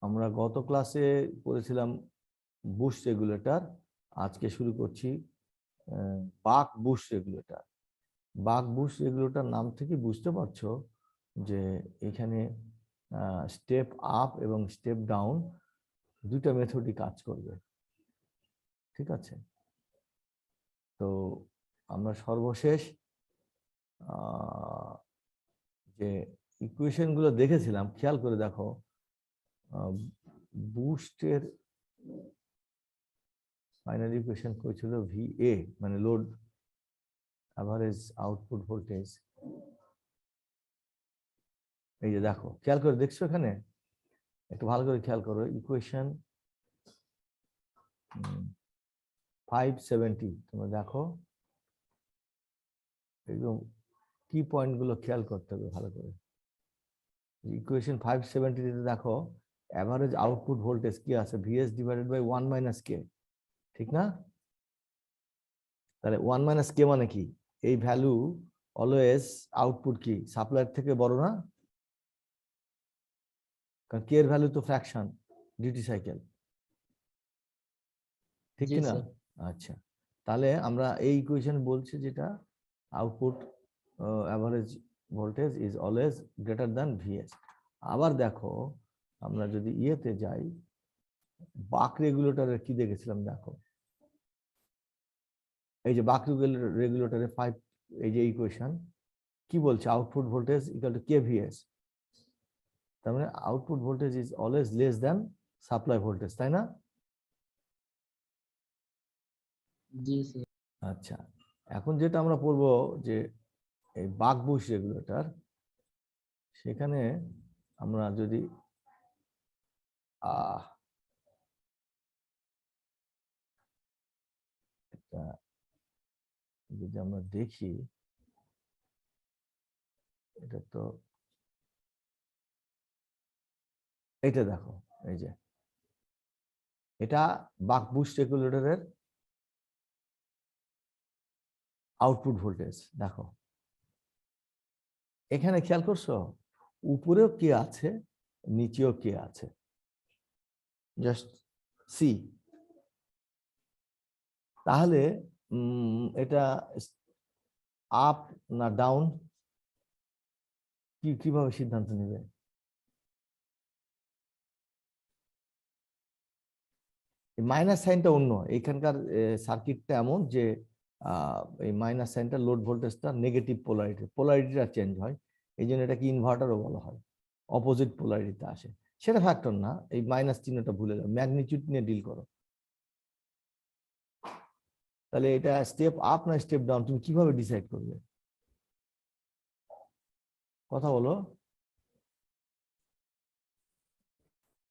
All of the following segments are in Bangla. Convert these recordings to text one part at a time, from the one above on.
আমরা গত ক্লাসে করেছিলাম বুস্ট রেগুলেটর, আজকে শুরু করছি বাক বুস্ট রেগুলেটর। বাক বুস্ট রেগুলেটর নাম থেকে বুঝতে পারছো যে এখানে স্টেপ আপ এবং স্টেপ ডাউন দুইটা মেথডই কাজ করবে, ঠিক আছে? তো আমরা সর্বশেষ যে ইকুয়েশন গুলো দেখেছিলাম, খেয়াল করে দেখো, বুস্টের ফাইনাল ইকুয়েশন করেছিল VA, মানে লোড অ্যাভারেজ আউটপুট ভোল্টেজ। এই যে দেখো, খেয়াল করে দেখছো, এখানে একটু ভালো করে খেয়াল করো, ইকুয়েশন 570 তোমরা দেখো, একদম কি পয়েন্ট গুলো খেয়াল করতে হবে ভালো করে। ইকুয়েশন 570 তে দেখো অ্যাভারেজ আউটপুট ভোল্টেজ কি আছে, VS ডিভাইডেড বাই 1 মাইনাস কে, ঠিক না? তাহলে 1 মাইনাস কে মানে কি? এই ভ্যালু অলওয়েজ আউটপুট কি সাপ্লাইয়ের থেকে বড় না? কারণ কে এর ভ্যালু তো ফ্র্যাকশন ডিউটি সাইকেল, ঠিক কি না? আচ্ছা, তাহলে আমরা এই ইকুয়েশন বলছি যেটা output average voltage is always greater than VS। আবার দেখো, আমরা যদি ইয়েতে যাই, বাক রেগুলেটরের কি দেখেছিলাম দেখো, এই যে বাক রেগুলেটরের 5, এই যে ইকুয়েশন কি বলছে, output voltage equal two KVS। তার মানে output voltage is always less than supply voltage, তাই না? জি স্যার। আচ্ছা, এখন যেটা আমরা পড়বো যে এই বাক বুস্ট রেগুলেটর, সেখানে আমরা যদি একটা যদি আমরা দেখি, এটা তো এইটা দেখো, এই যে এটা বাক বুস্ট রেগুলেটরের আউটপুট ভোল্টেজ। দেখো এখানে খেয়াল করছো, উপরেও কে আছে, নিচেও কে আছে, জাস্ট সি। তাহলে এটা আপ না ডাউন, কিভাবে সিদ্ধান্ত নেবে? মাইনাস সাইনটা অন্য, এখানকার সার্কিটটা এমন যে এই মাইনাস সাইনটা লোড ভোল্টেজটা নেগেটিভ পোলারিটিটা চেঞ্জ হয়, এই জন্য এটাকে ইনভার্টারও বলা হয়, অপোজিট পোলারিটিতে আসে। সেটা ফ্যাক্টর না, এই মাইনাস চিহ্নটা ভুলে যাও, ম্যাগনিটিউড নিয়ে ডিল করো। তাহলে এটা স্টেপ আপ না স্টেপ ডাউন, তুমি কিভাবে ডিসাইড করবে? কথা বলো।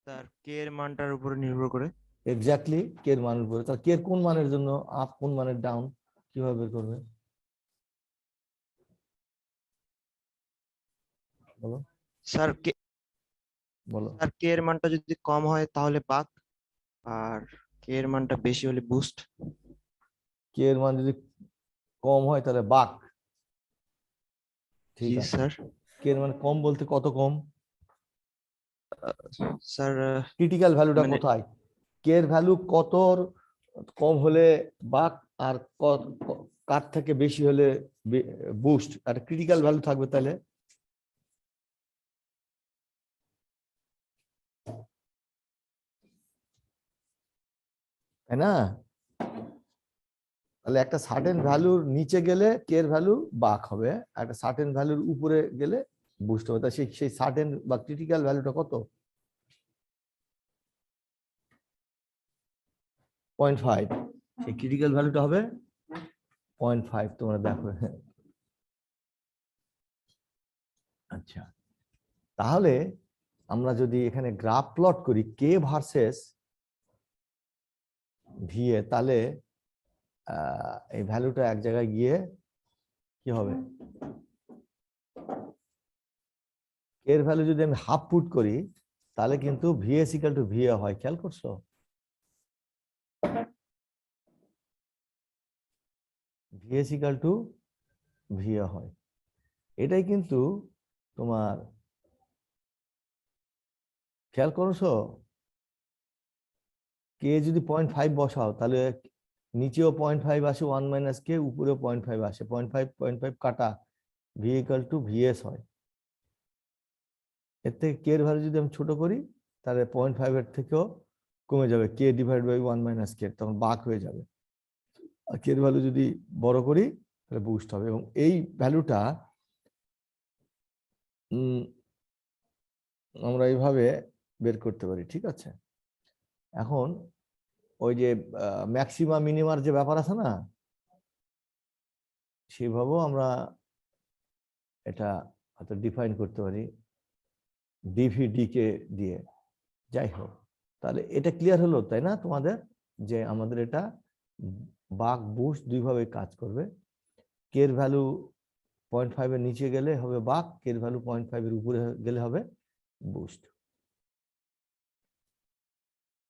স্যার কে এর মানটার উপরে নির্ভর করে। এক্স্যাক্টলি, কে এর মানের উপরে। তাহলে কে এর কোন মানের জন্য আপ, কোন মানের ডাউন, কিভাবে বের করবে বলো? স্যার কে বলো। স্যার কে এর মানটা যদি কম হয় তাহলে বাক, আর কে এর মানটা বেশি হলে বুস্ট। কে এর মান যদি কম হয় তাহলে বাক, ঠিক জি আছে। স্যার। কে এর মান কম বলতে কত কম? স্যার ক্রিটিক্যাল ভ্যালুটা মানে কোথায়? কে এর ভ্যালু কত কম হলে বাক, আর কার থেকে বেশি হলে বুস্ট, আর ক্রিটিক্যাল ভ্যালু থাকবে তাহলে। তাই না? তাহলে একটা সার্টেন ভ্যালুর নিচে গেলে কে এর ভ্যালু বাক হবে, একটা সার্টেন ভ্যালুর উপরে গেলে বুস্ট হবে। তা সেই সার্টেন বা ক্রিটিক্যাল ভ্যালুটা কত? 0.5। সেই ক্রিটিক্যাল ভ্যালুটা হবে 0.5, তোমরা দেখো। আচ্ছা, তাহলে আমরা যদি এখানে গ্রাফ প্লট করি কে ভার্সেস ভিএ, তাহলে এই ভ্যালুটা এক জায়গায় গিয়ে কি হবে, কে এর ভ্যালু যদি আমি হাফ পুট করি তাহলে কিন্তু ভিএস ইকুয়াল টু ভিএ হয়, খেয়াল করছো? ভিএস ইকুয়াল টু ভিএ হয়, এটাই কিন্তু তোমার খেয়াল করছো, কে যদি 0.5 বসাও তাহলে নিচেও 0.5 আসে, 1 মাইনাস কে, উপরেও 0.5 আসে, 0.5 কাটা, ভি ইকুয়াল টু ভিএস হয়। এর থেকে কে এর ভ্যালু যদি আমি ছোট করি তাহলে 0.5 এর থেকেও কমে যাবে, কে ডিভাইড বাই 1 মাইনাস কে, তখন বাঁক হয়ে যাবে। আর কে এর ভ্যালু যদি বড় করি তাহলে বুস্ট হবে। এবং এই ভ্যালুটা আমরা এইভাবে বের করতে পারি, ঠিক আছে। এখন ওই যে ম্যাক্সিমা মিনিমার যে ব্যাপার আছে না, সেভাবেও আমরা এটা হয়তো ডিফাইন করতে পারি ডিভিডি কে দিয়ে। যাই হোক, তাহলে এটা ক্লিয়ার হলো তাই না তোমাদের, যে আমাদের এটা বাক বুস্ট দুইভাবে কাজ করবে। কে এর ভ্যালু 0.5 এর নিচে গেলে হবে বাক, কে এর ভ্যালু 0.5 এর উপরে গেলে হবে বুস্ট।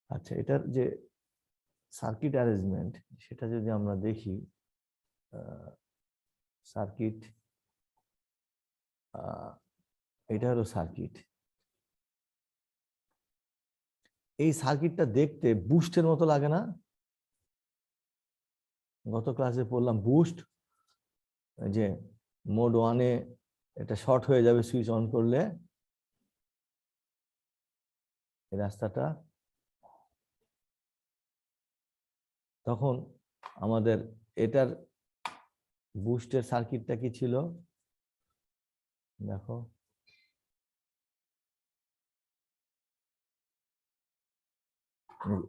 আচ্ছা, এটার যে সার্কিট অ্যারেঞ্জমেন্ট সেটা যদি আমরা দেখি, সার্কিট, এটা হলো সার্কিট। এই সার্কিটটা দেখতে বুস্টের মতো লাগে না? গত ক্লাসে পড়লাম বুস্ট, যে মোড 1-এ এটা শর্ট হয়ে যাবে সুইচ অন করলে, এই রাস্তাটা, তখন আমাদের এটার বুস্টের সার্কিটটা কি ছিল দেখো,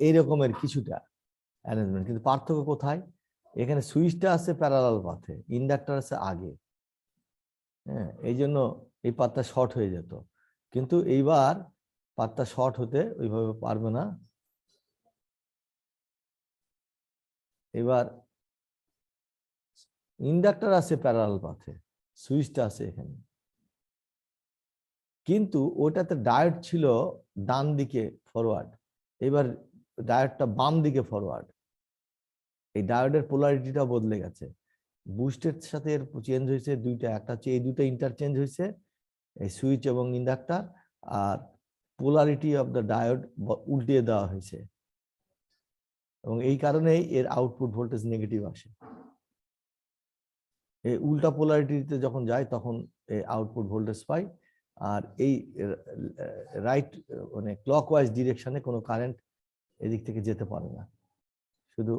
এই রকমের কিছুটা অ্যারেঞ্জমেন্ট, কিন্তু পার্থক্য কোথায়? এখানে সুইচটা আছে প্যারালাল পাথে, ইন্ডাক্টর আছে আগে, হ্যাঁ, এই জন্য এই পাতটা শর্ট হয়ে যেত। কিন্তু এইবার পাতটা শর্ট হতে ওইভাবে পারবে না। এবার ইন্ডাক্টর আছে প্যারালাল পাথে, সুইচটা আছে এখানে, কিন্তু ওটাতে ডায়োড ছিল ডান দিকে ফরওয়ার্ড, এবার ডায়োডটা বাম দিকে ফরওয়ার্ড। এই ডায়োডের পোলারিটিটা বদলে গেছে, বুস্টের সাথে এর চেঞ্জ হয়েছে দুইটা, একটা হচ্ছে এই দুটো ইন্টারচেঞ্জ হয়েছে, এই সুইচ এবং ইন্ডাক্টর, আর পোলারিটি অফ দ্য ডায়োড উল্টিয়ে দেওয়া হয়েছে, এবং এই কারণেই এর আউটপুট ভোল্টেজ নেগেটিভ আসে। এই উল্টা পোলারিটিতে যখন যায় তখন এই আউটপুট ভোল্টেজ পাই, আর এই রাইট মানে ক্লকওয়াইজ ডিরেকশনে কোনো কারেন্ট এদিক থেকে যেতে পারে না, শুধু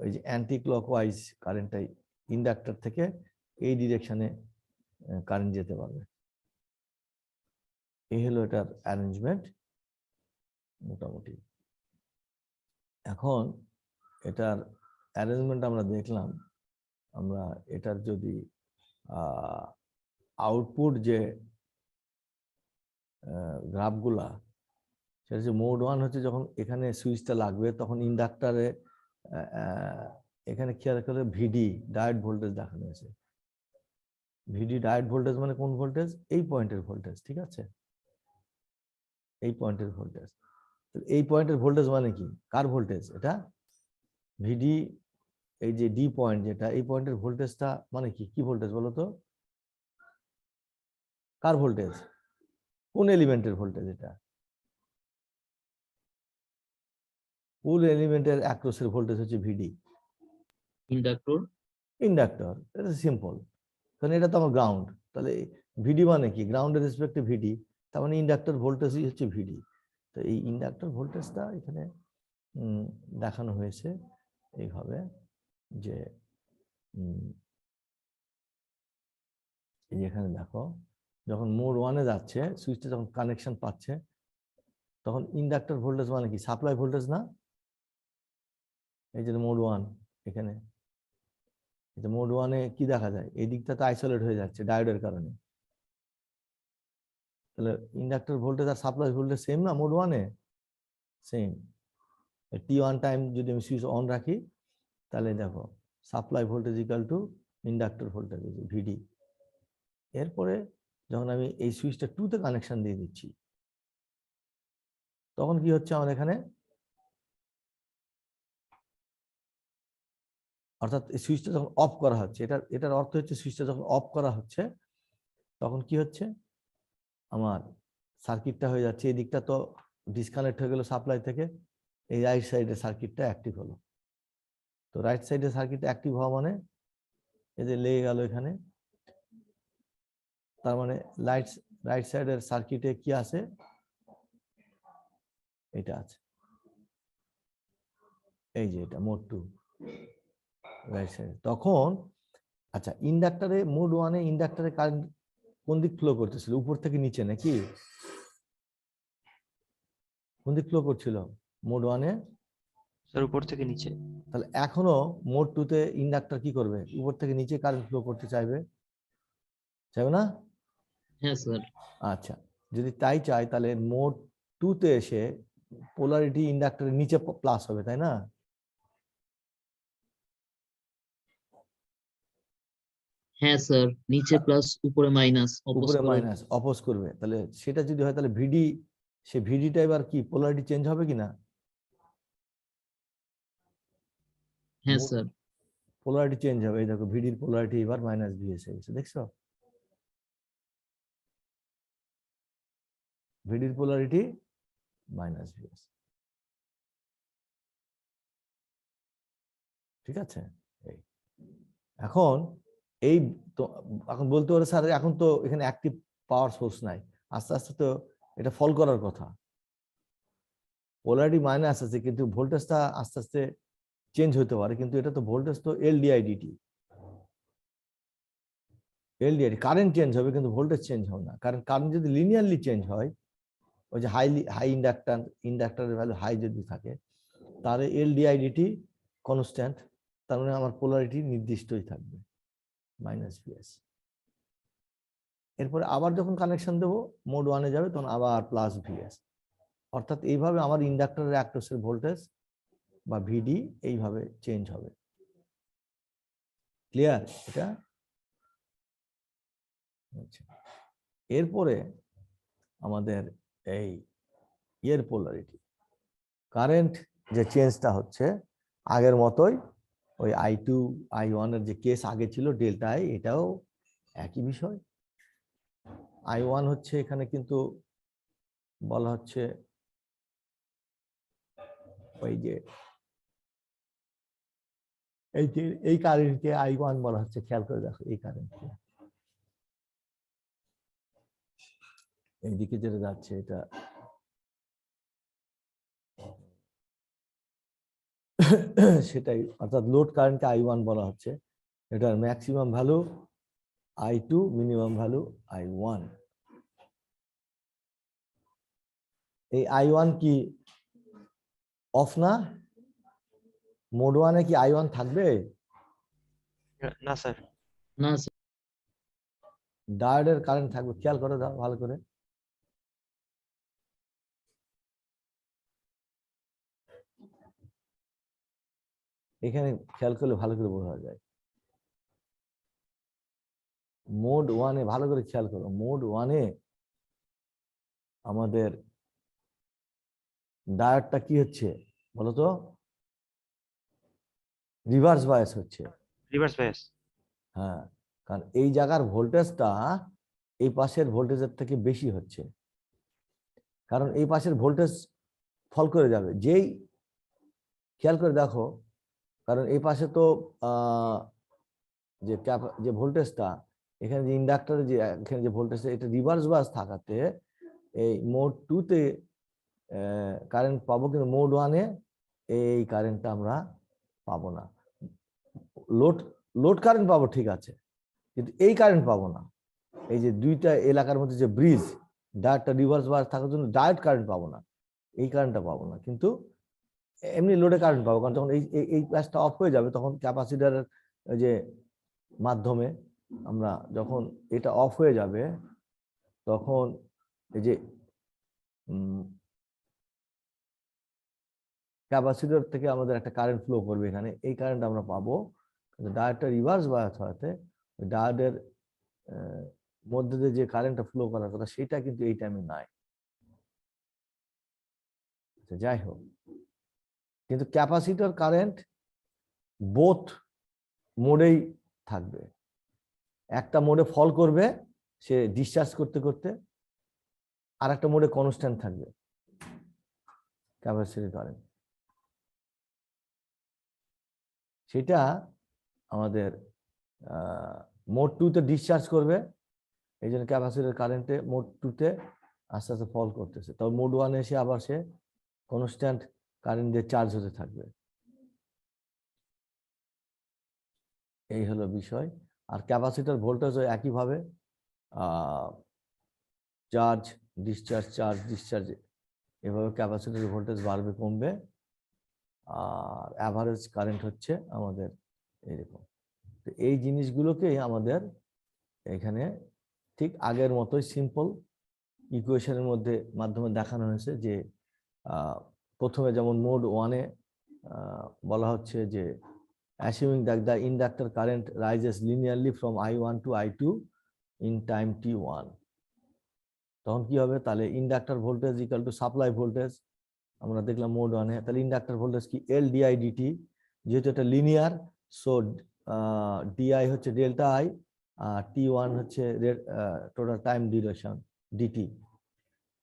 এই যে অ্যান্টি ক্লকওয়াইজ কারেন্টটাই ইন্ডাক্টর থেকে এই ডিরেকশনে কারেন্ট যেতে পারবে। এই হলো এটার অ্যারেঞ্জমেন্ট মোটামুটি। এখন এটার অ্যারেঞ্জমেন্ট আমরা দেখলাম, আমরা এটার যদি আউটপুট যে গ্রাফগুলা, সেটা হচ্ছে মোড 1 হচ্ছে যখন এখানে সুইচটা লাগবে তখন ইন্ডাক্টরে এখানে খেয়াল করে ভিডি ডায়োড ভোল্টেজ দেখানো হয়েছে। ভিডি ডায়োড ভোল্টেজ মানে কোন ভোল্টেজ? এই পয়েন্টের ভোল্টেজ, ঠিক আছে, এই পয়েন্টের ভোল্টেজ। এই পয়েন্টের ভোল্টেজ মানে কি, কার ভোল্টেজ? এটা ভিডি, এই যে ডি পয়েন্ট যেটা, এই পয়েন্টের ভোল্টেজটা মানে কি, কি ভোল্টেজ বলো তো, কার ভোল্টেজ, কোন এলিমেন্টের ভোল্টেজ? এটা কোন এলিমেন্টের অ্যাক্রসের ভোল্টেজ হচ্ছে ভিডি? ইন্ডাক্টর। ইন্ডাক্টর, এটা সিম্পল, কারণ এটা তো আমার গ্রাউন্ড, তাহলে ভিডি মানে কি, গ্রাউন্ডের রেসপেক্টে ভিডি, তার মানে ইন্ডাক্টর ভোল্টেজই হচ্ছে ভিডি। তো এই ইন্ডাক্টর ভোল্টেজটা এখানে দেখানো হয়েছে এইভাবে, যে এই যে এখানে দেখো, যখন মোড 1-এ যাচ্ছে সুইচটা, যখন কানেকশন পাচ্ছে, তখন ইন্ডাক্টর ভোল্টেজ মানে কি, সাপ্লাই ভোল্টেজ না? এই যে মোড 1 এখানে, এটা মোড 1-এ কি দেখা যায়, এই দিকটা তো আইসোলেট হয়ে যাচ্ছে ডায়োডের কারণে, তাহলে ইন্ডাক্টর ভোল্টেজ আর সাপ্লাই ভোল্টেজ সেম না মোড 1-এ? সেম। T1 টাইম যদি আমি সুইচ অন রাখি তাহলে দেখো supply voltage equal to inductor voltage VD. এরপরে যখন আমি এই সুইচটা 2-তে কানেকশন দিয়ে দিচ্ছি, তখন কি হচ্ছে আমার এখানে, অর্থাৎ এই সুইচটা যখন অফ করা হচ্ছে, এটার অর্থ হচ্ছে সুইচটা যখন অফ করা হচ্ছে তখন কি হচ্ছে, আমার সার্কিটটা হয়ে যাচ্ছে, এই দিকটা তো ডিসকানেক্ট হয়ে গেল সাপ্লাই থেকে, এই রাইট সাইডের সার্কিটটা অ্যাক্টিভ হলো। তো রাইট সাইডের সার্কিট অ্যাক্টিভ হওয়া মানে এই যে লেগে গেল এখানে, তার মানে রাইট সাইডের সার্কিটে কি আছে, এটা আছে, এই যে এটা মোড 2 রাইট সাইড। তখন আচ্ছা, ইন্ডাক্টরে মোড 1 এ ইন্ডাক্টরে কারেন্ট কোন দিক ফ্লো করতেছিল, উপর থেকে নিচে নাকি কোন দিক ফ্লো করছিল মোড 1 এ? স্যার উপর থেকে নিচে। তাহলে এখনো মোড 2 তে ইন্ডাক্টর কি করবে, উপর থেকে নিচে কারেন্ট ফ্লো করতে চাইবে, চাইবে না? হ্যাঁ স্যার। আচ্ছা, যদি তাই চাই তাহলে মোড 2 তে এসে পোলারিটি ইন্ডাক্টরের নিচে প্লাস হবে, তাই না? হ্যাঁ স্যার, নিচে প্লাস উপরে মাইনাস অপোজ উপরে করে। মাইনাস অপোজ করবে। তাহলে সেটা যদি হয় তাহলে ভিডি, সে ভিডিটা এবার কি পোলারিটি চেঞ্জ হবে কিনা? হ্যাঁ স্যার। পোলারিটি চেঞ্জ হবে, এই দেখো ভিডির পোলারিটি এবার মাইনাস ভিএস হয়ে গেছে, দেখছো? ভিডির পোলারিটি মাইনাস ভিএস, ঠিক আছে? এই এখন এই তো এখন বলতে পারে স্যার এখন তো এখানে অ্যাক্টিভ পাওয়ার সোর্স নাই, আস্তে আস্তে তো এটা ফল করার কথা। পোলারিটি মাইনাস আছে কিন্তু ভোল্টেজটা আস্তে আস্তে চেঞ্জ হতে পারে, কিন্তু এটা তো ভোল্টেজ তো এলডিআইডিটি, এলডিআইডি কারেন্ট চেঞ্জ হবে কিন্তু ভোল্টেজ চেঞ্জ হবে না। কারণ কারেন্ট যদি লিনিয়ারলি চেঞ্জ হয়, ওই যে হাই ইন্ডাক্টরের ভ্যালু হাই যদি থাকে, তাহলে এলডিআইডিটি কনস্ট্যান্ট, তার মানে আমার পোলারিটি নির্দিষ্টই থাকবে মাইনাস ভিএস। এরপরে আবার যখন কানেকশন দেবো মোড 1 এ যাবে তখন আবার প্লাস ভিএস, অর্থাৎ এইভাবে আমার ইন্ডাক্টরের অ্যাক্রসের ভোল্টেজ বা ভিডি এইভাবে চেঞ্জ হবে। ক্লিয়ার এটা? আচ্ছা, এরপরে আমাদের এই এর পোলারিটি কারেন্ট যে চেঞ্জটা হচ্ছে আগের মতোই, ওই I2 I1 এর যে কেস আগে ছিল ডেল্টা আই, এটাও একই বিষয়। I1 হচ্ছে এখানে কিন্তু বলা হচ্ছে ওই যে এই কারেন্টকে I1 বলা হচ্ছে, খেয়াল করে দেখো এই কারেন্টকে, এইদিকে যেটা যাচ্ছে এটা সেটাই, অর্থাৎ লোড কারেন্টকে I1 বলা হচ্ছে, এটার maximum value I2, minimum value I1। এই I1 কি অফ না? মোড 1 এ কি I1 থাকবে? না স্যার। না স্যার। ডায়োডের কারেন্ট থাকবে, খেয়াল করে দাও ভালো করে। এখানে খেয়াল করলে ভালো করে বোঝা যায়। মোড 1 এ ভালো করে খেয়াল করো, মোড 1 এ আমাদের ডায়োডটা কি হচ্ছে বলতো? রিভার্স বায়াস হচ্ছে। Reverse bias. হ্যাঁ, কারণ এই জায়গার ভোল্টেজটা এই পাশের ভোল্টেজের থেকে বেশি হচ্ছে, কারণ এই পাশের ভোল্টেজ ফল করে যাবে যেই, খেয়াল করে দেখো, কারণ এই পাশে তো যে ভোল্টেজটা এখানে যে ইন্ডাক্টরে যে এখানে যে ভোল্টেজটা, এটা রিভার্স বায়াস থাকাতে এই মোড 2 তে কারেন্ট পাবো, কিন্তু মোড 1 এ এই কারেন্টটা আমরা পাবো না। লোড কারেন্ট পাবো ঠিক আছে, কিন্তু এই কারেন্ট পাবো না। এই যে দুইটা এলাকার মধ্যে যে ব্রিজ, ডায়োডটা রিভার্স বায়াস থাকার জন্য ডায়োড কারেন্ট পাবো না, এই কারেন্টটা পাবো না, কিন্তু এমনি লোডে কারেন্ট পাবো। কারণ যখন এই প্লাসটা অফ হয়ে যাবে তখন ক্যাপাসিটরের যে মাধ্যমে আমরা যখন এটা অফ হয়ে যাবে তখন এই যে ক্যাপাসিটর থেকে আমাদের একটা কারেন্ট ফ্লো করবে এখানে, এই কারেন্ট আমরা পাবো। ডায়োডটা রিভার্স বায়াস হওয়াতে ডায়োডের মধ্যে দিয়ে যে কারেন্টটা ফ্লো করার কথা সেটা কিন্তু এই টাইমে নাই। যাই হোক, কিন্তু ক্যাপাসিটর কারেন্ট বোথ মোডেই থাকবে। একটা মোডে ফল করবে সে ডিসচার্জ করতে করতে, আর একটা মোডে কনস্ট্যান্ট থাকবে ক্যাপাসিটর কারেন্ট, সেটা আমাদের মোড 2 তে ডিসচার্জ করবে, এই জন্য ক্যাপাসিটর কারেন্টে মোড 2 তে আস্তে আস্তে ফল করতেছে, তবে মোড 1 এসে আবার সে কনস্ট্যান্ট কারেন্ট দিয়ে চার্জ হতে থাকবে। এই হলো বিষয়। আর ক্যাপাসিটর ভোল্টেজও একইভাবে চার্জ ডিসচার্জ চার্জ ডিসচার্জ, এভাবে ক্যাপাসিটর ভোল্টেজ বাড়বে কমবে। আর অ্যাভারেজ কারেন্ট হচ্ছে আমাদের এরকম। তো এই জিনিসগুলোকেই আমাদের এখানে ঠিক আগের মতোই সিম্পল ইকুয়েশনের মধ্যে মাধ্যমে দেখানো হয়েছে যে প্রথমে যেমন মোড 1-এ বলা হচ্ছে যে assuming that the inductor current rises linearly from I1 to I2 in time t1, তখন কি হবে, তাহলে inductor voltage equal to supply voltage আমরা দেখলাম মোড 1-এ, তাহলে ইন্ডাক্টর ভোল্টেজ কি এল ডিআই ডিটি, যেহেতু এটা লিনিয়ার সো ডিআই হচ্ছে ডেল্টা আই আর টি1 হচ্ছে টোটাল টাইম ডিউরেশন ডিটি,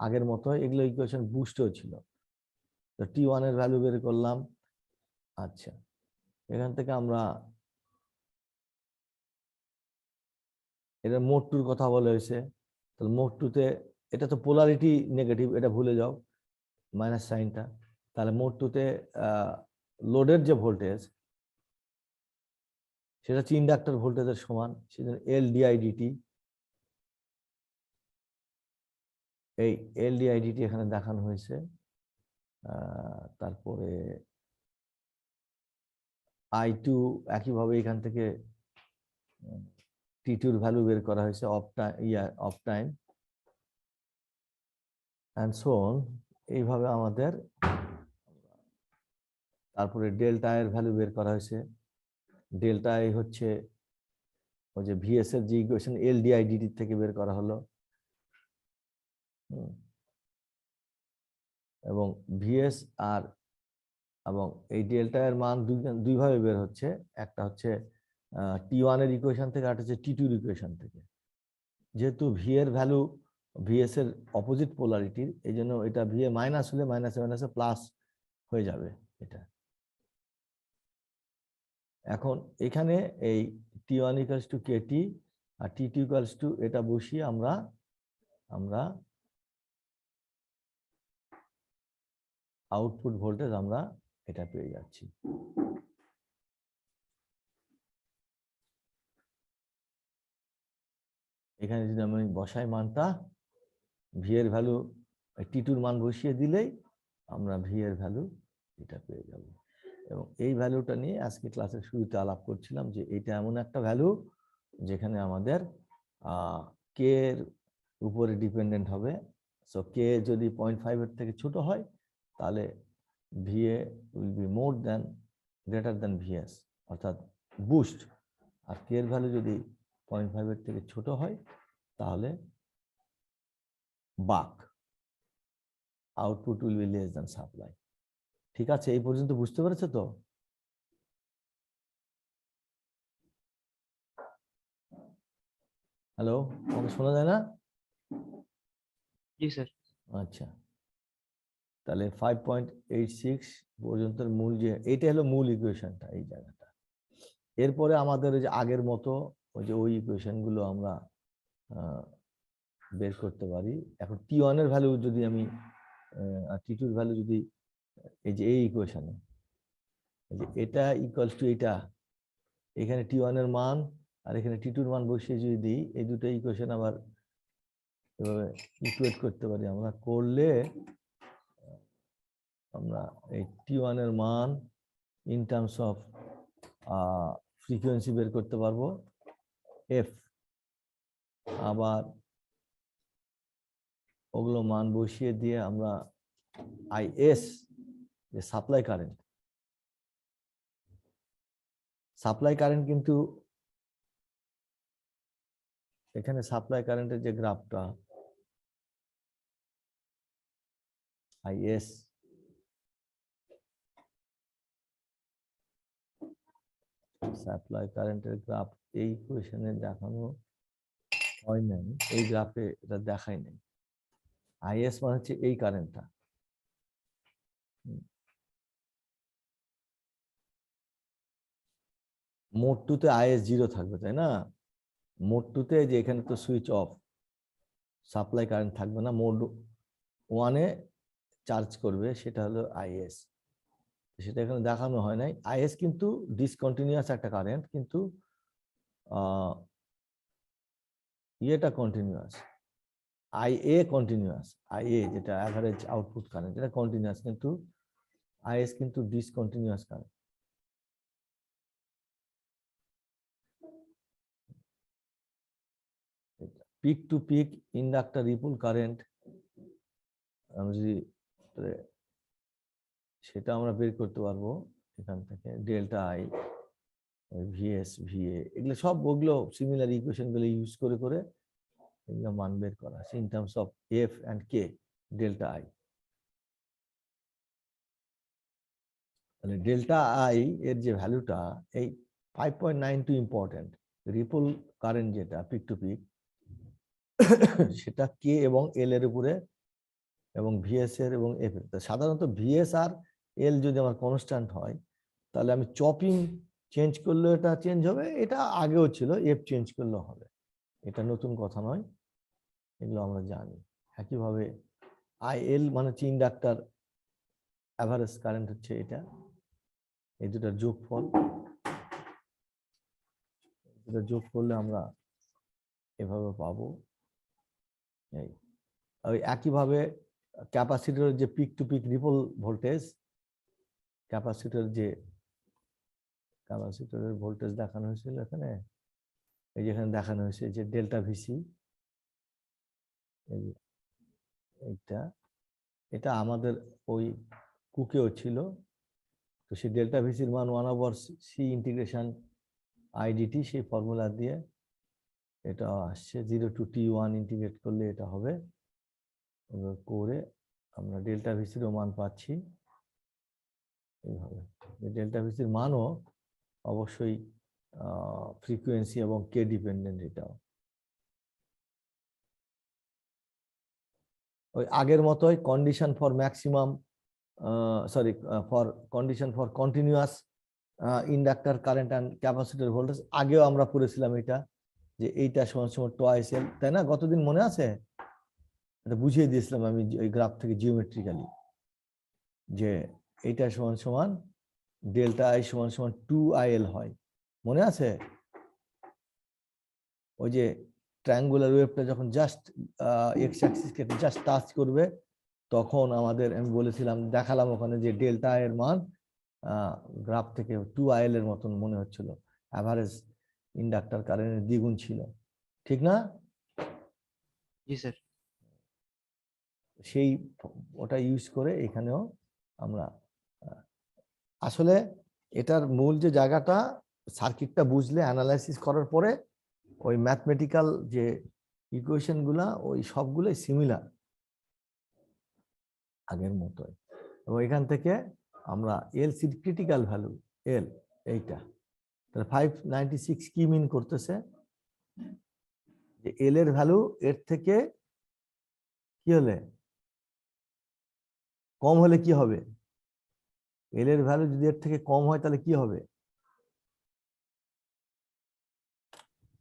আগের মতো এগুলো ইকুয়েশন বুস্টও ছিল। তো টি1 এর ভ্যালু বের করলাম। আচ্ছা, এখান থেকে আমরা এটা মোড 2-র কথা বলা হয়েছে, তাহলে মোড 2-তে এটা তো পোলারিটি নেগেটিভ, এটা ভুলে যাও মাইনাস সাইনটা, তাহলে মোড 2-তে লোডের যে ভোল্টেজ সেটা হচ্ছে ইন্ডাক্টর ভোল্টেজের সমান, সেজন্য এল ডিআই ডিটি, এই এল ডিআই ডিটি এখানে দেখানো হয়েছে। তারপরে I2 একইভাবে এখান থেকে T2-র ভ্যালু বের করা হয়েছে of time and so on, এইভাবে আমাদের। তারপরে ডেল্টা এর ভ্যালু বের করা হয়েছে, ডেল্টা আই হচ্ছে ওই যে ভিএস এর যে ইকুয়েশন এল ডিআই ডিটি থেকে বের করা হলো, এবং ভিএস আর এবং এই ডেল্টা এর মান দুইভাবে বের হচ্ছে, একটা হচ্ছে টি1 এর ইকুয়েশন থেকে, আর হচ্ছে টি2 এর ইকুয়েশন থেকে। যেহেতু ভি এর ভ্যালু ভিএস এর অপোজিট পোলারিটির, এই জন্য এটা ভি এ মাইনাস হলে মাইনাসে মাইনাসে প্লাস হয়ে যাবে এটা। এখন এখানে এই টি1 ইকুয়ালস টু কেটি আর টি2 ইকুয়ালস টু এটা বসিয়ে আমরা আউটপুট ভোল্টেজ আমরা এটা পেয়ে যাচ্ছি। এখানে যদি আমি বসাই মানটা, ভি এর ভ্যালু টি2-র মান বসিয়ে দিলেই আমরা ভি এর ভ্যালু এটা পেয়ে যাব। এবং এই ভ্যালুটা নিয়ে আজকে ক্লাসের শুরুতে আলাপ করছিলাম যে এটা এমন একটা ভ্যালু যেখানে আমাদের কে এর উপরে ডিপেন্ডেন্ট হবে। সো কে যদি 0.5 এর থেকে ছোট হয় তাহলে VA will be more than greater than VS, অর্থাৎ বুস্ট। আর কে এর ভ্যালু যদি 0.5 এর থেকে ছোট হয় তাহলে বাক, output will be less than supply. ঠিক আছে, এই পর্যন্ত বুঝতে পেরেছো তো? হ্যালো, আমাকে শোনা যায় না? জি স্যার। আচ্ছা, তাহলে 5.86 পর্যন্ত মূল যে এইটা হলো মূল ইকুয়েশনটা, এই জায়গাটা। এরপরে আমাদের ওই যে আগের মতো ওই ইকুয়েশন গুলো আমরা বের করতে পারি। এখন টি1 এর ভ্যালু যদি আমি টি2 এর ভ্যালু যদি এই যে এই ইকুয়েশনে এটা ইকুয়ালস টু এটা, এখানে টি1 এর মান আর এখানে টি2 এর মান বসিয়ে যদি দিই, এই দুটো ইকুয়েশন আবার এভাবে ইকুয়েট করতে পারি আমরা, করলে আমরা এই টি1 এর মান ইন টার্মস অফ ফ্রিকোয়েন্সি বের করতে পারবো এফ, আবার ওগুলো মান বসিয়ে দিয়ে আমরা আইএস যে সাপ্লাই কারেন্ট কিন্তু এখানে সাপ্লাই কারেন্টের যে গ্রাফটা আইএস, সাপ্লাই কারেন্টের গ্রাফ এই ইকুয়েশনে দেখানো হয় নাই, এই গ্রাফে এটা দেখাই নাই। আইএস মানে হচ্ছে এই কারেন্টটা। মোড 2 তে আইএস 0 থাকবে, তাই না? মোড 2 তে যে এখানে তো সুইচ অফ, সাপ্লাই কারেন্ট থাকবে না। মোড 1 এ চার্জ করবে, সেটা হলো আইএস। সেটা এখানে দেখানো হয় নাই। আইএস কিন্তু ডিসকন্টিনিউয়াস একটা কারেন্ট, কিন্তু ইয়েটা কন্টিনিউয়াস। আইএ কন্টিনিউয়াস, আইএ যেটা অ্যাভারেজ আউটপুট কারেন্ট, এটা কন্টিনিউয়াস, কিন্তু আইএস কিন্তু discontinuous current. Peak to peak inductor ripple current আমরা যদি সেটা আমরা বের করতে পারবো এখান থেকে, ডেল্টা আই, ভিএস, ভিএ, এগুলো সব ওগুলো সিমিলার ইকুয়েশন গুলো ইউজ করে করে এগুলো মান বের করা আছে in terms of F and K, delta I. তাহলে ডেল্টা আই এর যে ভ্যালুটা, এই 5.92 ইম্পর্টেন্ট। রিপল কারেন্ট যেটা পিক টু পিক, সেটা কে এবং এল এর উপরে, এবং ভিএস এর এবং এফ এর। সাধারণত ভিএস আর এল যদি আমার কনস্ট্যান্ট হয়, তাহলে আমি চপিং চেঞ্জ করলেও এটা চেঞ্জ হবে, এটা আগেও ছিল, এফ চেঞ্জ করলেও হবে, এটা নতুন কথা নয়, এগুলো আমরা জানি। একইভাবে আইএল মানে হচ্ছে ইন্ডাক্টর অ্যাভারেজ কারেন্ট, হচ্ছে এটা, এই দুটার যোগফল। এটা যোগ করলে আমরা এভাবে পাবো। এই ওই একইভাবে ক্যাপাসিটরের যে peak to peak ripple voltage, ক্যাপাসিটরের ভোল্টেজ দেখানো হয়েছিল এখানে, এই যেখানে দেখানো হয়েছে যে ডেল্টা ভিসি, এইটা, এটা আমাদের ওই কুকেও ছিল। তো সেই ডেল্টা ভিসির মান 1/c ইন্টিগ্রেশন আইডিটি, সেই ফর্মুলা দিয়ে এটা আসছে 0 to t1 ইন্টিগ্রেট করলে এটা হবে। এবার করে আমরা ডেল্টা ভিসিরও মান পাচ্ছি এইভাবে। ডেল্টা ভিসির মানও অবশ্যই ফ্রিকোয়েন্সি এবং কে ডিপেন্ডেন্ট, এটাও ওই আগের মতোই condition for maximum, sorry, for condition for continuous inductor current and capacitor voltage. আগেও আমরা পড়েছিলাম এটা, যে এইটা সমান সমান টয়েস এল, তাই না? গতদিন মনে আছে? এটা বুঝিয়ে দিয়েছিলাম আমি ওই গ্রাফ থেকে জিওমেট্রিক্যালি, যে এইটা সমান সমান ডেল্টা আই সমান সমান 2IL হয়, মনে আছে? ওই যে ট্রায়াঙ্গুলার ওয়েভটা যখন জাস্ট এক্স অ্যাক্সিসকে জাস্ট টাচ করবে, তখন আমাদের আমি বলেছিলাম, দেখালাম ওখানে যে ডেল্টা এর মান গ্রাফ থেকে 2IL এর মতন মনে হচ্ছিল, অ্যাভারেজ ইন্ডাক্টর কারেন্টের দ্বিগুণ ছিল, ঠিক না? জি স্যার। সেই ওটা ইউজ করে এখানেও আমরা আসলে এটার মূল যে জায়গাটা, সার্কিটটা বুঝলে, অ্যানালাইসিস করার পরে ওই ম্যাথমেটিক্যাল যে ইকুয়েশন গুলা, ওই সবগুলোই সিমিলার আগের মতোই। এবং এখান থেকে আমরা এল সির ক্রিটিক্যাল ভ্যালু, এল এইটা, তাহলে 596 কি মিন করতেছে, যে এল এর ভ্যালু এর থেকে কি হলে কম হলে কি হবে? এল এর ভ্যালু যদি এর থেকে কম হয় তাহলে কি হবে?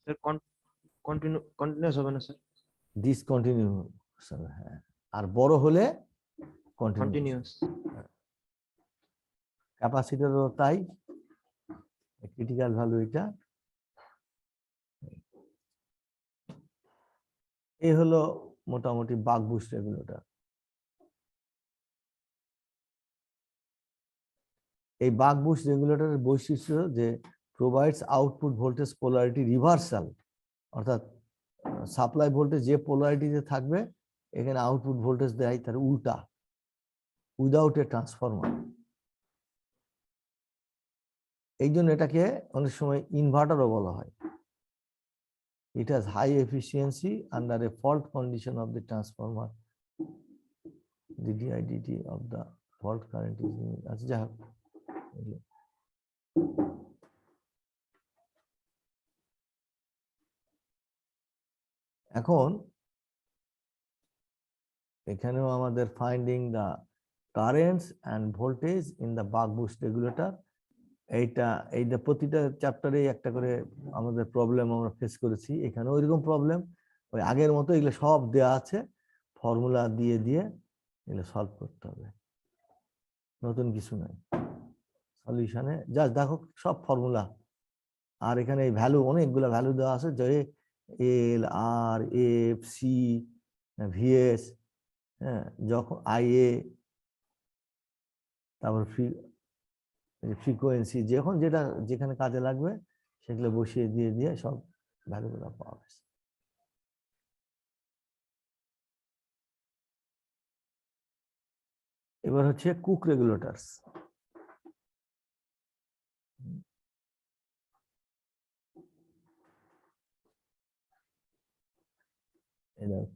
স্যার কন্টিনিউয়াস হবে না স্যার? ডিসকন্টিনিউ, হ্যাঁ। আর বড় হলে কন্টিনিউ। কন্টিনিউয়াস। ক্যাপাসিটরও তাই, ক্রিটিক্যাল ভ্যালু এটা। এই হলো মোটামুটি বাক বুস্ট রেগুলেটর। এই বাক বুস্ট রেগুলেটরের বৈশিষ্ট্য যে provides output voltage polarity reversal, অর্থাৎ সাপ্লাই ভোল্টেজ যে পোলারিটিতে থাকবে, এখানে আউটপুট ভোল্টেজ দেয় তার উল্টা, উইদাউট এ ট্রান্সফরমার। এই জন্য এটাকে অনেক সময় ইনভার্টারও বলা হয়। It has high efficiency under a fault condition of the transformer. The DIDT of the fault current is আচ্ছা যা হোক। এখন এখানেও আমাদের finding the currents and voltage in the বাক বুস্ট রেগুলেটর। এইটা প্রতিটা চ্যাপ্টারে একটা করে আমাদের প্রবলেম আমরা ফেস করেছি, এখানে ওইরকম প্রবলেম ওই আগের মতো এগুলো সব দেওয়া আছে, ফর্মুলা দিয়ে দিয়ে এগুলো সলভ করতে হবে, নতুন কিছু নাই সলিউশনে, জাস্ট দেখো সব ফর্মুলা। আর এখানে এই ভ্যালু অনেকগুলো ভ্যালু দেওয়া আছে, যে এল আর এফ সি ভিএস, হ্যাঁ, যখন আইএ, তারপর ফ্রিকোয়েন্সি, যখন যেটা যেখানে কাজে লাগবে সেগুলো বসিয়ে দিয়ে দিয়ে সব ভ্যালুগুলো পাওয়া গেছে। এবার হচ্ছে কুক রেগুলেটরস।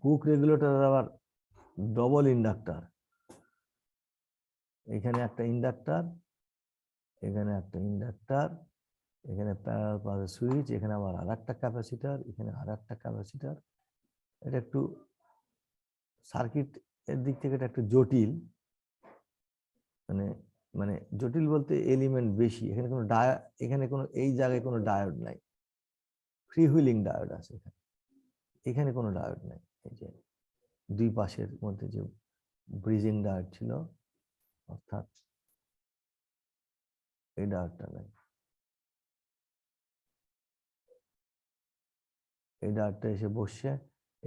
কুক রেগুলেটর আবার ডবল ইন্ডাক্টর, এখানে একটা ইন্ডাক্টর, এখানে একটা ইন্ডাক্টর, এখানে প্যারালাল পাথে সুইচ, এখানে আবার আর একটা ক্যাপাসিটার, এখানে আর একটা ক্যাপাসিটার। এটা একটু সার্কিট এর দিক থেকে এটা একটু জটিল, মানে মানে জটিল বলতে এলিমেন্ট বেশি, এখানে কোনো এখানে কোনো এই জায়গায় কোনো ডায়োড নাই, ফ্রি হুইলিং ডায়োড আছে এখানে, এখানে কোনো ডায়োড নাই। এই যে দুই পাশের মধ্যে যে ব্রিজিং ডায়োড ছিল, অর্থাৎ এই ডায়োডটা নাই, এই ডায়োডটা এসে বসছে,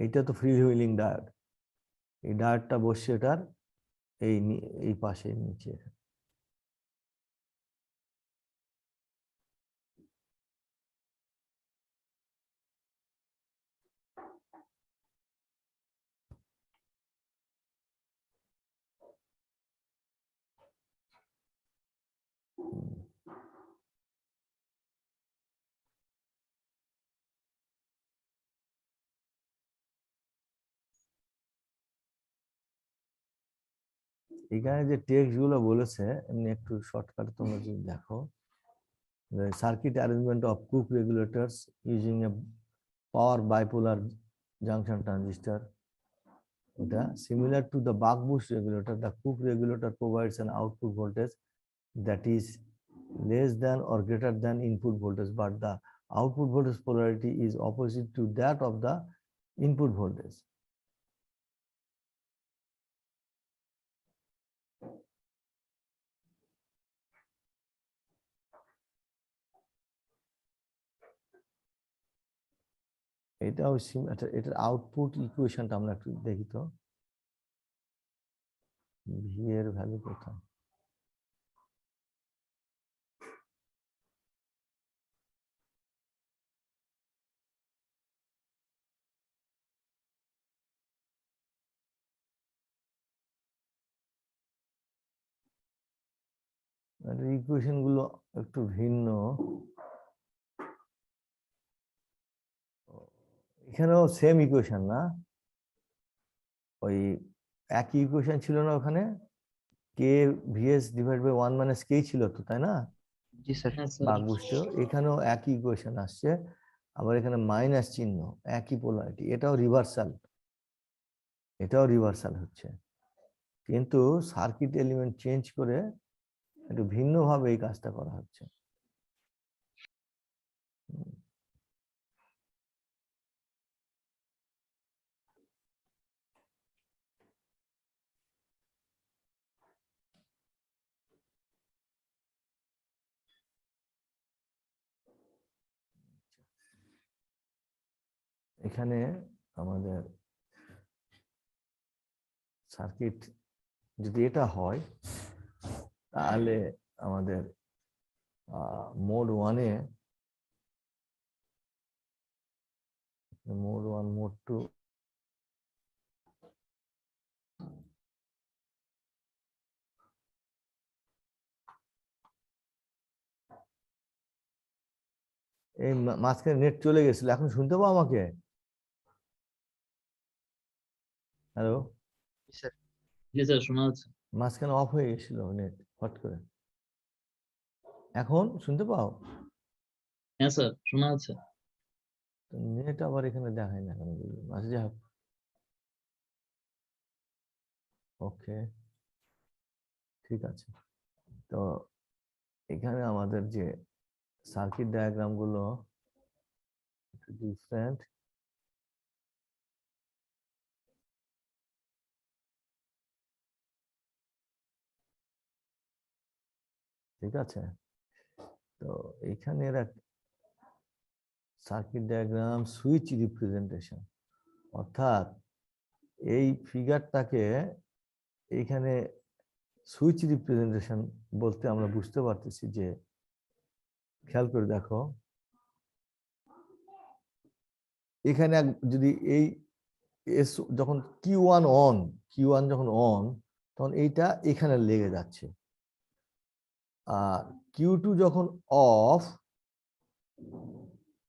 এইটা তো ফ্রি হুইলিং ডায়োড, এই ডায়োডটা বসছে এটার এই পাশে নিচে। এখানে যে টেক্সট গুলো বলেছে এমনি একটু শর্টকাট তোমরা যদি দেখো, the circuit arrangement of Cook regulators using a power bipolar junction transistor. Similar to the buck boost regulator, the Cook regulator provides an output voltage that is less than or greater than input voltage, but the output voltage polarity is opposite to that of the input voltage. এটাও এটার আউটপুট ইকুয়েশনটা আমরা একটু দেখি তো, ভি এর ভ্যালু কোথায়? ইকুয়েশন গুলো একটু ভিন্ন, এখানেও সেম ইকুয়েশন না, ওই একই ইকুয়েশন ছিল না ওখানে, কে ভিএস ডিভাইড বাই 1 মাইনাস কে ছিল তো, তাই না? জি স্যার। হ্যাঁ স্যার। বাক বুস্টেও এখানেও একই ইকুয়েশন আসছে, আবার এখানে মাইনাস চিহ্ন, একই পোলারিটি, এটাও রিভার্সাল হচ্ছে, কিন্তু সার্কিট এলিমেন্ট চেঞ্জ করে একটু ভিন্নভাবে এই কাজটা করা হচ্ছে। এখানে আমাদের সার্কিট যদি এটা হয়, তাহলে আমাদের মোড 1-এ, মোড 1 মোড 2, এই মাঝখানে নেট চলে গেছিল, এখন শুনতে পাও আমাকে? হ্যালো, জি স্যার। জি স্যার, শোনা যাচ্ছে। মাঝখানে অফ হয়ে গেছিল নেট হট করে, এখন শুনতে পাও? হ্যাঁ স্যার, শোনা যাচ্ছে। নেট আবার এখানে দেখায় না কেন, আচ্ছা যাই হোক। ওকে, ঠিক আছে। তো এখানে আমাদের যে সার্কিট ডায়াগ্রাম গুলো একটু ডিফারেন্ট। ঠিক আছে, তো এইখানে সার্কিট ডায়াগ্রাম সুইচ রিপ্রেজেন্টেশন, অর্থাৎ এই ফিগারটাকে এইখানে সুইচ রিপ্রেজেন্টেশন বলতে আমরা বুঝতে পারতেছি যে, খেয়াল করে দেখো এখানে যদি এই এস যখন কিউ ওয়ান যখন অন, তখন এইটা এখানে লেগে যাচ্ছে, আর কিউ2 যখন অফ,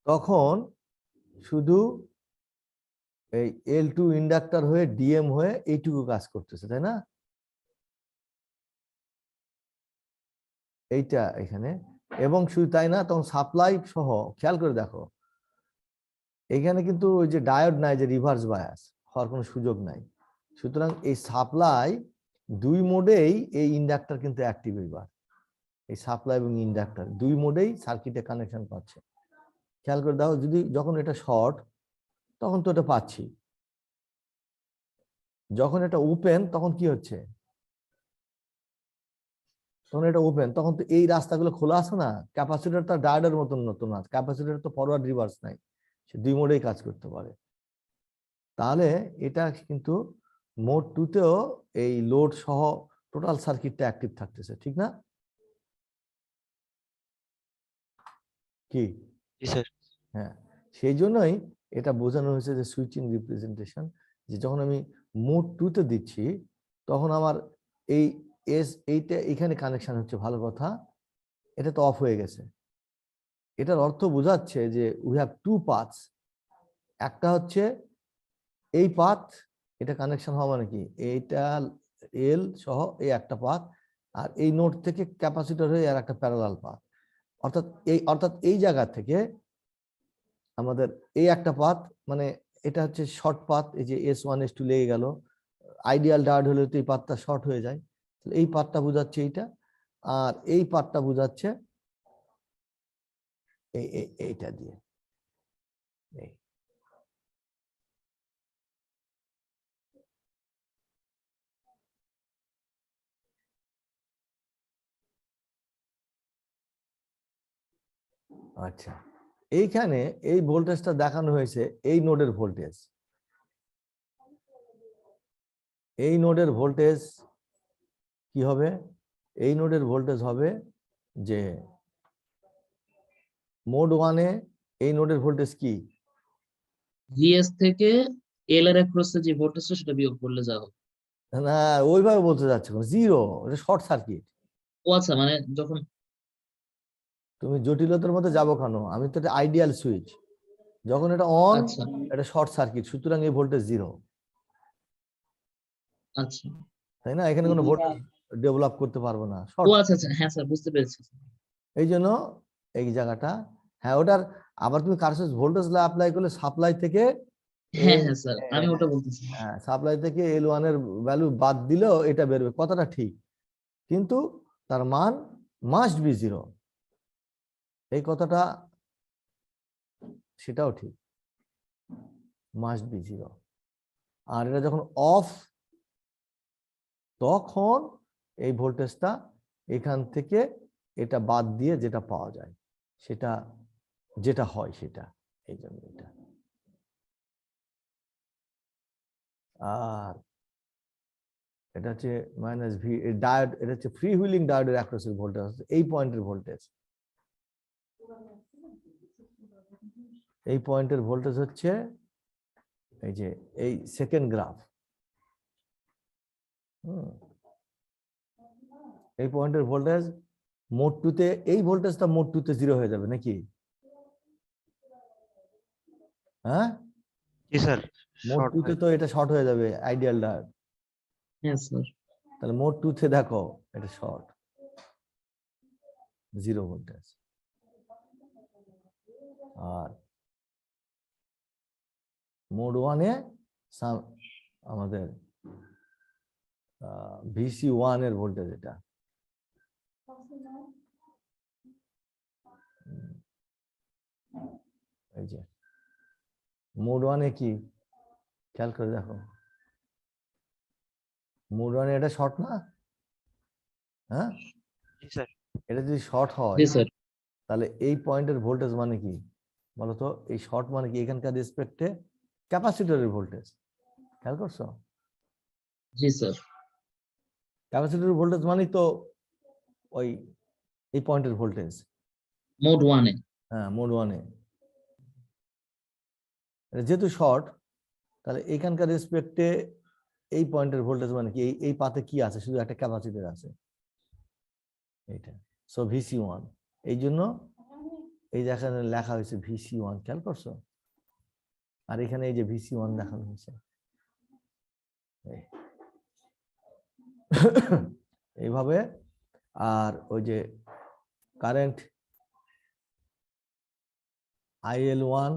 তখন শুধু এই L2 ইন্ডাক্টর হয়ে ডিএম হয়ে এইটুকু কাজ করতেছে, তাই না? এইটা এখানে, এবং শুধু তাই না, তখন সাপ্লাই সহ খেয়াল করে দেখো এখানে কিন্তু ওই যে ডায়োড নাই, যে রিভার্স বায়াস হওয়ার কোনো সুযোগ নাই। সুতরাং এই সাপ্লাই দুই মোডেই এই ইন্ডাক্টর কিন্তু অ্যাক্টিভ, এবার এই সাপ্লাই এবং ইন্ডাক্টর দুই মোডেই সার্কিটে কানেকশন পাচ্ছে। খেয়াল করে দেখো, যদি যখন এটা শর্ট তখন তো এটা পাচ্ছি, যখন এটা ওপেন তখন কি হচ্ছে, তখন এটা ওপেন, তখন তো এই রাস্তাগুলো খোলা আছে না। ক্যাপাসিটর তো ডায়োডের মতন নতুন আছে, ক্যাপাসিটর তো ফরওয়ার্ড রিভার্স নাই, সে দুই মোডেই কাজ করতে পারে। তাহলে এটা কিন্তু মোড টুতেও এই লোড সহ টোটাল সার্কিটটা অ্যাক্টিভ থাকতেছে, ঠিক না? কি? জি স্যার। হ্যাঁ, সেই জন্যই এটা বোঝানো হয়েছে যে সুইচিং রিপ্রেজেন্টেশন, যে যখন আমি মোড টুতে দিচ্ছি তখন আমার এই এইটা এখানে কানেকশন হচ্ছে, ভালো কথা, এটা তো অফ হয়ে গেছে। এটার অর্থ বোঝাচ্ছে যে উই হ্যাভ টু পাথস, একটা হচ্ছে এই পাথ, এটা কানেকশন হওয়া মানে কি, এইটা এল সহ এই একটা পাথ, আর এই নোড থেকে ক্যাপাসিটর হয়ে আর একটা প্যারালাল পাথ। অর্থাৎ এই জায়গা থেকে আমাদের এই একটা পাথ, মানে এটা হচ্ছে শর্ট পাথ, এই যে S1 S2 লেগে গেল, আইডিয়াল ডায়োড হলে তো এই পাথটা শর্ট হয়ে যায়, এই পাথটা বোঝাচ্ছে এইটা, আর এই পাথটা বোঝাচ্ছে এইটা দিয়ে। এই আচ্ছা, এইখানে এই ভোল্টেজটা দেখানো হয়েছে এই নোডের ভোল্টেজ, এই নোডের ভোল্টেজ কি হবে, এই নোডের ভোল্টেজ হবে যে মোড ওয়ানে এই নোডের ভোল্টেজ কি, ভিএস থেকে এল এর অ্যাক্রসে যে ভোল্টেজটা সেটা বিয়োগ করলে যা হবে। না ওইভাবে বলতে যাচ্ছে, জিরো, এটা শর্ট সার্কিট। ও আচ্ছা, মানে যখন তুমি জটিলতার মধ্যে যাবো কেন, আমি তো এটা আইডিয়াল সুইচ, যখন এটা অন আচ্ছা এটা শর্ট সার্কিট, সুতরাং এই ভোল্টেজ জিরো, আচ্ছা তাই না? এখানে কোনো ভোল্টেজ ডেভেলপ করতে পারবো না, ও শর্ট। আচ্ছা আচ্ছা, হ্যাঁ স্যার বুঝতে পেরেছি। এই জন্য এই জায়গাটা, হ্যাঁ ওটার আবার তুমি কারশফ ভোল্টেজ ল অ্যাপ্লাই করলে সাপ্লাই থেকে হ্যাঁ হ্যাঁ স্যার, আমি ওটা বলতেছি। সাপ্লাই থেকে L1 এর ভ্যালু বাদ দিলেও এটা বেরোবে, কথাটা ঠিক, কিন্তু তার মান মাস্ট বি জিরো, এই কথাটা সেটাও ঠিক, মাস্ট বি জিরো। আর এটা যখন অফ, তখন এই ভোল্টেজটা এখান থেকে এটা বাদ দিয়ে যেটা পাওয়া যায় সেটা, যেটা হয় সেটা, এই জন্য এটা। আর এটা হচ্ছে মাইনাস ভি ডায়োড, এটা হচ্ছে ফ্রি হুইলিং ডায়োডের অ্যাক্রসের ভোল্টেজ, এই পয়েন্টের ভোল্টেজ, এই পয়েন্টের ভোল্টেজ হচ্ছে এই যে এই সেকেন্ড গ্রাফ, এই পয়েন্টের ভোল্টেজ মোড টুতে, এই ভোল্টেজটা মোড টুতে জিরো হয়ে যাবে নাকি? হ্যাঁ, জি স্যার। মোড শর্ট টুতে তো এটা শর্ট হয়ে যাবে আইডিয়াল ডায়োড, হ্যাঁ স্যার। তাহলে মোড টুতে দেখো এটা শর্ট, জিরো ভোল্টেজ। আর মোড ওয়ানে আমাদের VC1 এর ভোল্টেজ এটা। এই যে মোড 1 এ কি খেয়াল করে দেখো, মোড 1 এ এটা শর্ট না? হ্যাঁ, জি স্যার। এটা যদি শর্ট হয় জি স্যার। তাহলে এই পয়েন্টের ভোল্টেজ মানে কি বলতো? এই শর্ট মানে কি? এখানকার রেসপেক্টে ক্যাপাসিটরের ভোল্টেজ। খেয়াল করছো? জি স্যার। ক্যাপাসিটরের ভোল্টেজ মানে তো ওই এই পয়েন্টের ভোল্টেজ। মোড 1 এ। হ্যাঁ, মোড 1 এ যেহেতু শর্ট, তাহলে এখানকার রেসপেক্টে এই পয়েন্টের ভোল্টেজ মানে কি? এই পাতে কি আছে? শুধু একটা ক্যাপাসিটর আছে, এইটা। সো VC1, এই জন্য এই যেখানে লেখা হয়েছে VC1, খেয়াল করছো? আর এখানে এই যে VC1 দেখানো হয়েছে এইভাবে। আর ওই যে কারেন্ট IL1,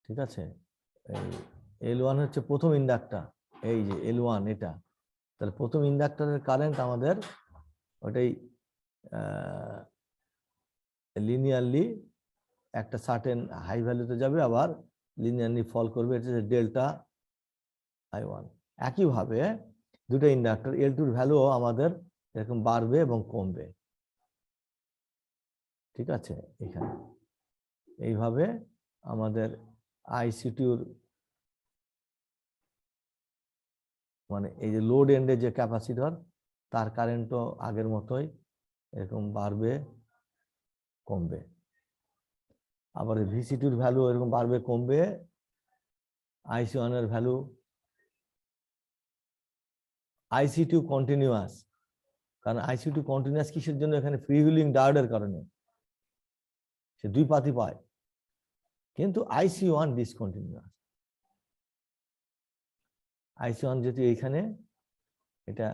ঠিক আছে, এই L1 হচ্ছে প্রথম ইন্ডাক্টর, এই যে L1 এটা। তাহলে প্রথম ইন্ডাক্টরের কারেন্ট আমাদের ওটাই লিনিয়ারলি একটা সার্টেন হাই ভ্যালুতে যাবে, আবার লিনিয়ারলি ফল করবে, এটা হচ্ছে ডেল্টা I1। একইভাবে দুটো ইন্ডাক্টর L2 এর ভ্যালুও আমাদের এরকম বাড়বে এবং কমবে, ঠিক আছে। এখানে এইভাবে আমাদের IC2 মানে এই যে লোড এন্ডে যে ক্যাপাসিটর, তার কারেন্টও আগের মতোই এরকম বাড়বে কমবে। আবার VC2 এর ভ্যালু এরকম বাড়বে কমবে। IC1 এর ভ্যালু, IC2 কন্টিনিউয়াস, কারণ IC2 কন্টিনিউয়াস কিসের জন্য? এখানে ফ্রি হুইলিং ডায়োডের কারণে সে দুই পাতি পায়, কিন্তু IC1 ডিসকন্টিনিউয়াস। IC1 যেহেতু এইখানে এটা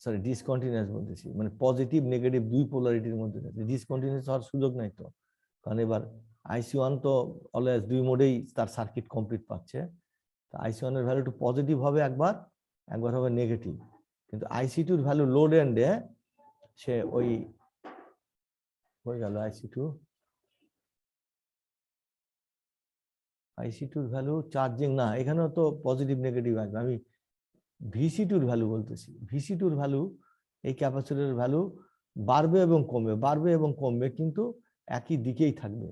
সরি ডিসকন্টিনিউয়াস বলতেছি, মানে পজিটিভ নেগেটিভ দুই পোলারিটির মধ্যে থাকে। ডিসকন্টিনিউয়াস হওয়ার সুযোগ নাই তো, কারণ এবার IC1 তো অলওয়েজ দুই মোডেই তার সার্কিট কমপ্লিট পাচ্ছে। তো IC1 এর ভ্যালু একটু পজিটিভ হবে একবার, একবার হবে নেগেটিভ। কিন্তু IC2 এর ভ্যালু লোড এন্ডে সে ওই হয়ে গেল IC2 এর ভ্যালু চার্জিং না, এখানেও তো পজিটিভ নেগেটিভ আসবে। আমি VC2 এর ভ্যালু বলতেছি। VC2 এর ভ্যালু, এই ক্যাপাসিটরের ভ্যালু বাড়বে এবং কমবে, বাড়বে এবং কমবে, কিন্তু একই দিকেই থাকবে,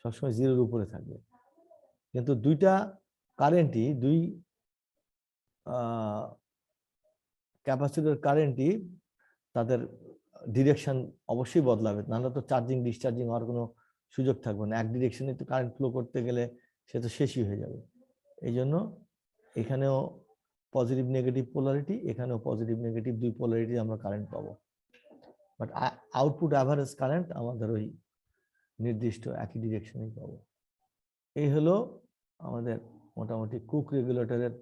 সবসময় জিরোর উপরে থাকবে। কিন্তু দুইটা কারেন্টই, দুই ক্যাপাসিটর কারেন্টই তাদের ডিরেকশন অবশ্যই বদলাবে, নাহলে তো চার্জিং ডিসচার্জিং হওয়ার কোনো সুযোগ থাকবে না। এক ডিরেকশনে তো কারেন্ট ফ্লো করতে গেলে সে তো শেষই হয়ে যাবে। এই জন্য এখানেও পজিটিভ নেগেটিভ পোলারিটি, এখানেও পজিটিভ নেগেটিভ দুই পোলারিটি আমরা কারেন্ট পাবো, বাট আউটপুট অ্যাভারেজ কারেন্ট আমাদের ওই নির্দিষ্ট একই ডিরেকশনেই পাবো। এই হলো আমাদের মোটামুটি কুক রেগুলেটরের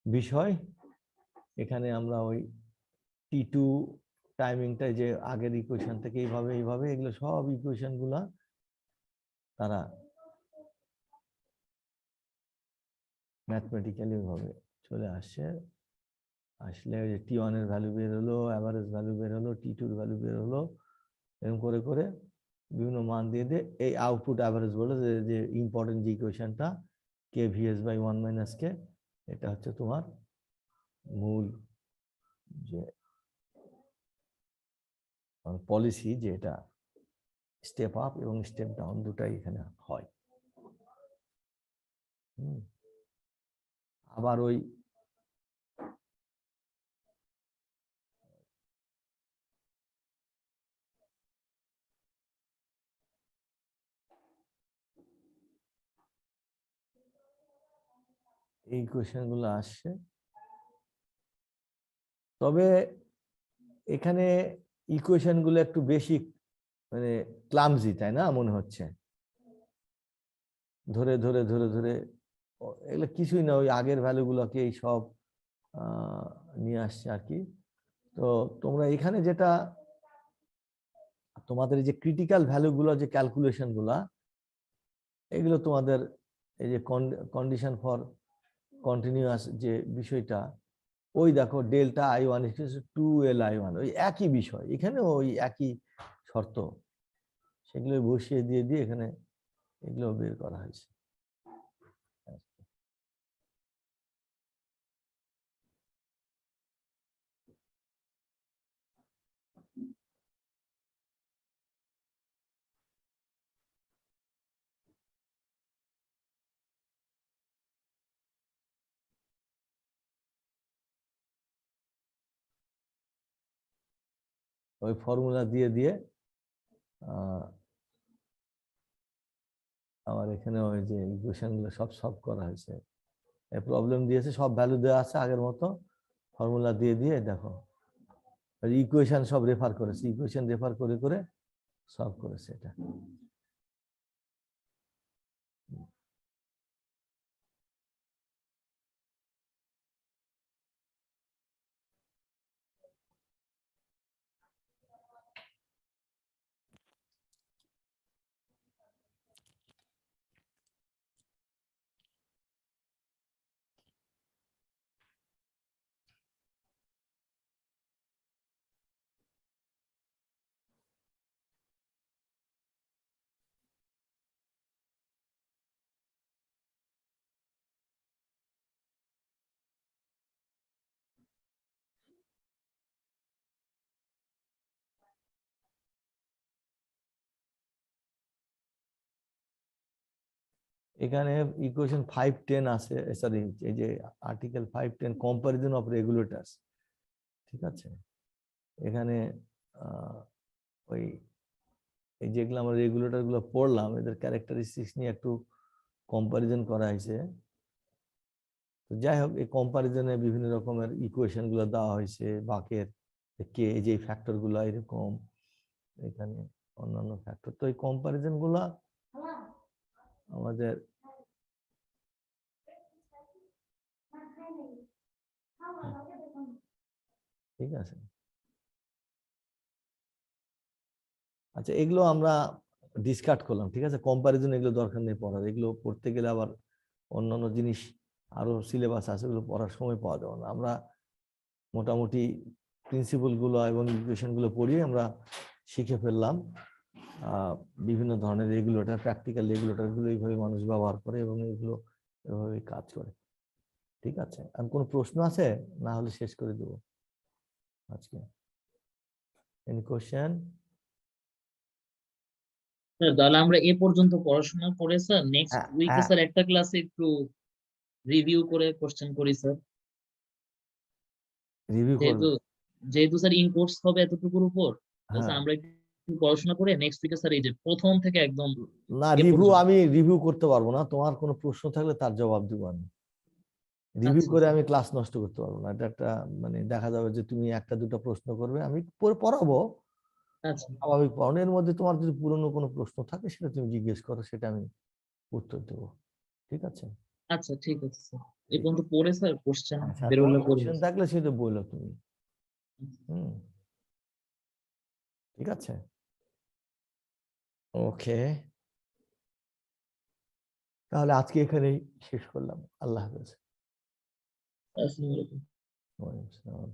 বিষয়। এখানে আমরা ওই T2 টাইমিংটা যে আগের ইকুয়েশন থেকে এইভাবে এইভাবে, এগুলো সব ইকুয়েশন গুলা তারা ম্যাথমেটিক্যালি ভাবে চলে আসছে। আসলে ওই যে T1 এর ভ্যালু বের হলো, অ্যাভারেজ ভ্যালু বের হলো, T2 এর ভ্যালু বের হলো, এরকম করে করে বিভিন্ন মান দিয়ে দিয়ে এই আউটপুট অ্যাভারেজ বলে যে ইম্পর্টেন্ট যে ইকুয়েশনটা KVS/1 - K, এটা হচ্ছে তোমার মূল যে পলিসি, যে এটা স্টেপ আপ এবং স্টেপ ডাউন দুটাই এখানে হয়। আবার ওই এই কোয়েশ্চেন গুলো আসছে, তবে এখানে ইকুয়েশন গুলো একটু বেশি মানে ক্লামজি, তাই না মনে হচ্ছে? ধরে ধরে ধরে ধরে এগুলো কিছুই না, ওই আগের ভ্যালু গুলোকে এই সব নিয়ে আসছে আর কি। তো তোমরা এখানে যেটা তোমাদের এই যে ক্রিটিক্যাল ভ্যালুগুলো যে ক্যালকুলেশন গুলা, এগুলো তোমাদের এই যে কন্ডিশন ফর কন্টিনিউয়াস যে বিষয়টা, ওই দেখো ডেল্টা I1 2L/I1, ওই একই বিষয়, এখানে ওই একই শর্ত, সেগুলো বসিয়ে দিয়ে দিয়ে এখানে এগুলো বের করা হয়েছে। ওই ফর্মুলা দিয়ে দিয়ে আমার এখানে ওই যে ইকুয়েশন গুলো সব সলভ করা হয়েছে। প্রবলেম দিয়েছে, সব ভ্যালু দেওয়া আছে আগের মতো, ফর্মুলা দিয়ে দিয়ে দেখো ইকুয়েশন সব রেফার করেছে, ইকুয়েশন রেফার করে করে সলভ করেছে এটা। এখানে ইকুয়েশন 510 আছে, সরি এই যে আর্টিকেল 510 কম্পারিজন অফ রেগুলেটরস, ঠিক আছে। এখানে ওই এই যেগুলো আমরা রেগুলেটর গুলো পড়লাম, এদের ক্যারেক্টারিস্টিক্স নিয়ে একটু কম্পারিজন করা হয়েছে। তো যাই হোক, এই কম্পারিজনে বিভিন্ন রকমের ইকুয়েশন গুলো দেওয়া হয়েছে, বাকের কে এই যে ফ্যাক্টর গুলো এরকম, এখানে অন্যান্য ফ্যাক্টর। তো এই কম্পারিজন গুলা আমাদের ঠিক আছে। আচ্ছা, এগুলো আমরা ডিসকাট করলাম, ঠিক আছে। কম্পারিজন এগুলো দরকার নেই পড়ার, এগুলো পড়তে গেলে আবার অন্যান্য জিনিস আরো সিলেবাস আছে, এগুলো পড়ার সময় পাওয়া যাবে না। আমরা মোটামুটি প্রিন্সিপাল গুলো এবং ইকুয়েশন গুলো পড়িয়ে আমরা শিখে ফেললাম বিভিন্ন ধরনের রেগুলেটর, প্র্যাকটিক্যাল রেগুলেটর গুলো এইভাবে মানুষ ব্যবহার করে এবং এগুলো এভাবে কাজ করে, ঠিক আছে। আর কোনো প্রশ্ন আছে? না হলে শেষ করে দেবো আজকে। Any question? স্যার তাহলে আমরা এ পর্যন্ত পড়াশোনা করে স্যার নেক্সট উইকে স্যার একটা ক্লাসে একটু রিভিউ করে কোশ্চেন করি স্যার। রিভিউ যেহেতু করবে? যেহেতু স্যার ইন কোর্স হবে এতটুকুর উপর, তো স্যার হ্যাঁ, আমরা একটু পড়াশোনা করে নেক্সট উইকে স্যার এই যে প্রথম থেকে একদম না এ রিভিউ পর্যন্ত। আমি রিভিউ করতে পারবো না, তোমার কোনো প্রশ্ন থাকলে তার জবাব দিব আমি। রিভিউ আচ্ছা করে স্যার। আমি ক্লাস নষ্ট করতে পারবো না, এটা একটা মানে দেখা যাবে যে তুমি একটা দুটো প্রশ্ন করবে, আমি পরে পড়াবো আচ্ছা স্বাভাবিক পড়ানো, এর মধ্যে তোমার যদি পুরনো কোনো প্রশ্ন থাকে সেটা তুমি জিজ্ঞেস করো, সেটা আমি উত্তর দেবো, ঠিক আছে। আচ্ছা ঠিক আছে স্যার, এই পর্যন্ত পড়ে স্যার কোশ্চেন আচ্ছা, তোমার বেরোলে করবো। কোশ্চেন থাকলে সেটা বললো তুমি। হুম, ঠিক আছে, ওকে। তাহলে আজকে এখানেই শেষ করলাম। আল্লাহ হাফেজ। আসসালামু আলাইকুম। ওয়ালাইকুম আসসালাম।